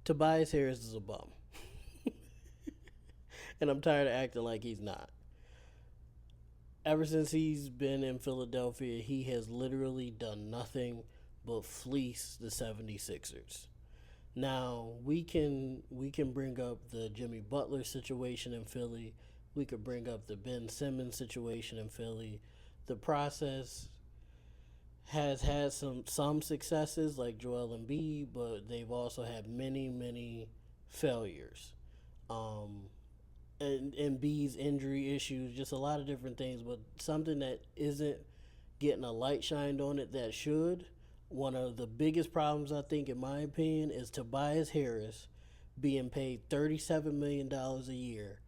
Tobias Harris is a bum. And I'm tired of acting like he's not. Ever since he's been in Philadelphia, he has literally done nothing but fleece the 76ers. Now, we can bring up the Jimmy Butler situation in Philly. We could bring up the Ben Simmons situation in Philly. The process has had some successes like Joel Embiid, but they've also had many failures. Um, and Embiid's injury issues, just a lot of different things, but something that isn't getting a light shined on it that should. One of the biggest problems I think, in my opinion, is Tobias Harris being paid $37 million a year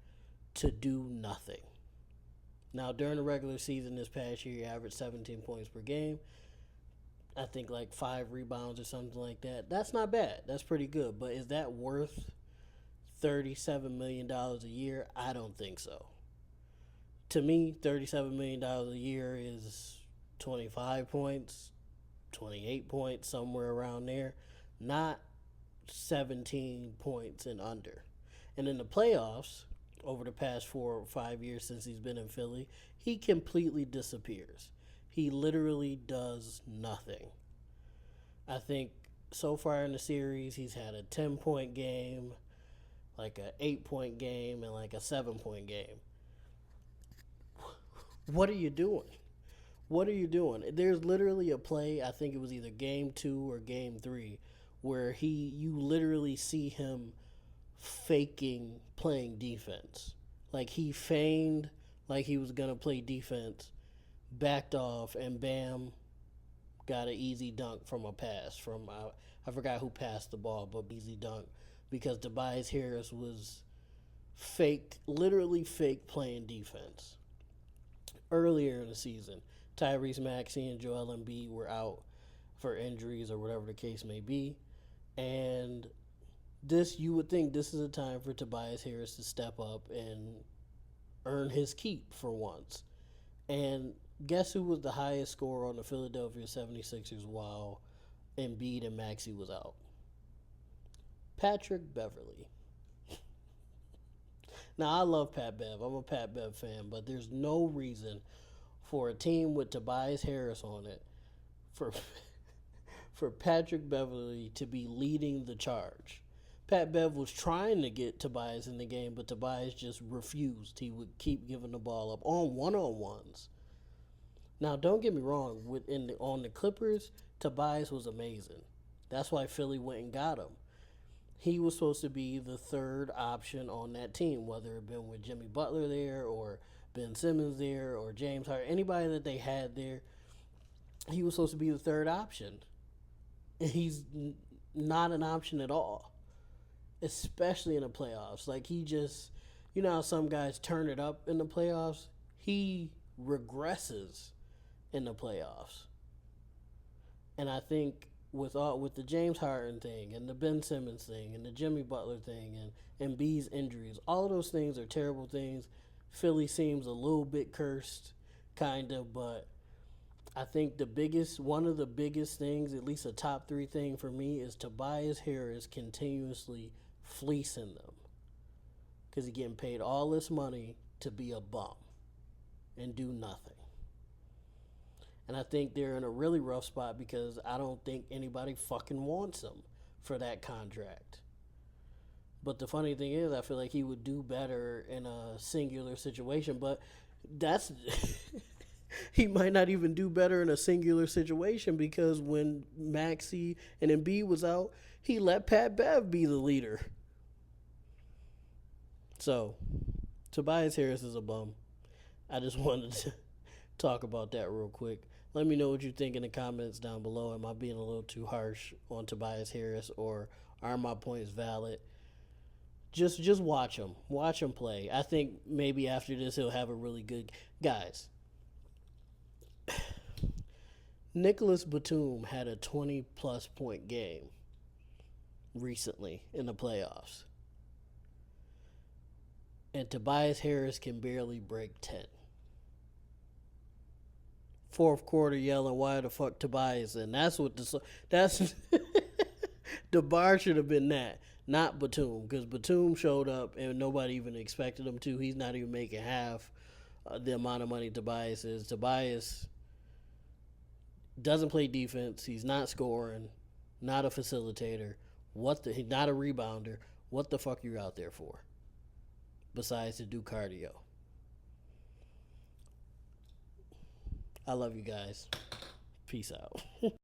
to do nothing. Now, during the regular season this past year, he averaged 17 points per game. I think like 5 rebounds or something like that. That's not bad. That's pretty good. But is that worth $37 million a year? I don't think so. To me, $37 million a year is 25 points, 28 points, somewhere around there, not 17 points and under. And in the playoffs, over the past 4 or 5 years since he's been in Philly, he completely disappears. He literally does nothing. I think so far in the series, he's had a 10-point game, like a 8-point game, and like a 7-point game. What are you doing? What are you doing? There's literally a play, I think it was either game 2 or game 3, where you literally see him faking playing defense. Like he feigned like he was gonna play defense, backed off, and bam, got an easy dunk from a pass from I forgot who passed the ball, but easy dunk because Tobias Harris was fake, literally fake playing defense. Earlier in the season, Tyrese Maxey and Joel Embiid were out for injuries or whatever the case may be, and this you would think this is a time for Tobias Harris to step up and earn his keep for once. And guess who was the highest scorer on the Philadelphia 76ers while Embiid and Maxey was out? Patrick Beverly. Now, I love Pat Bev. I'm a Pat Bev fan, but there's no reason for a team with Tobias Harris on it for for Patrick Beverly to be leading the charge. Pat Bev was trying to get Tobias in the game, but Tobias just refused. He would keep giving the ball up on one-on-ones. Now, don't get me wrong. On the Clippers, Tobias was amazing. That's why Philly went and got him. He was supposed to be the third option on that team, whether it been with Jimmy Butler there or Ben Simmons there or James Harden, anybody that they had there. He was supposed to be the third option, and he's not an option at all, especially in the playoffs. Like he just, you know how some guys turn it up in the playoffs. He regresses in the playoffs, and I think with the James Harden thing and the Ben Simmons thing and the Jimmy Butler thing and B's injuries, all of those things are terrible things. Philly seems a little bit cursed, kind of, but I think one of the biggest things, at least a top 3 thing for me, is Tobias Harris continuously fleecing them because he's getting paid all this money to be a bum and do nothing. And I think they're in a really rough spot because I don't think anybody fucking wants him for that contract. But the funny thing is, I feel like he would do better in a singular situation. But that's he might not even do better in a singular situation because when Maxey and Embiid was out, he let Pat Bev be the leader. So, Tobias Harris is a bum. I just wanted to talk about that real quick. Let me know what you think in the comments down below. Am I being a little too harsh on Tobias Harris, or are my points valid? Just watch him. Watch him play. I think maybe after this he'll have a really good guys. Nicholas Batum had a 20-plus point game recently in the playoffs. And Tobias Harris can barely break 10. Fourth quarter yelling, "Why the fuck Tobias?" And that's The bar should have been that, not Batum, because Batum showed up and nobody even expected him to. He's not even making half the amount of money Tobias is. Tobias doesn't play defense. He's not scoring, not a facilitator. He's not a rebounder. What the fuck are you out there for? Besides to do cardio. I love you guys. Peace out.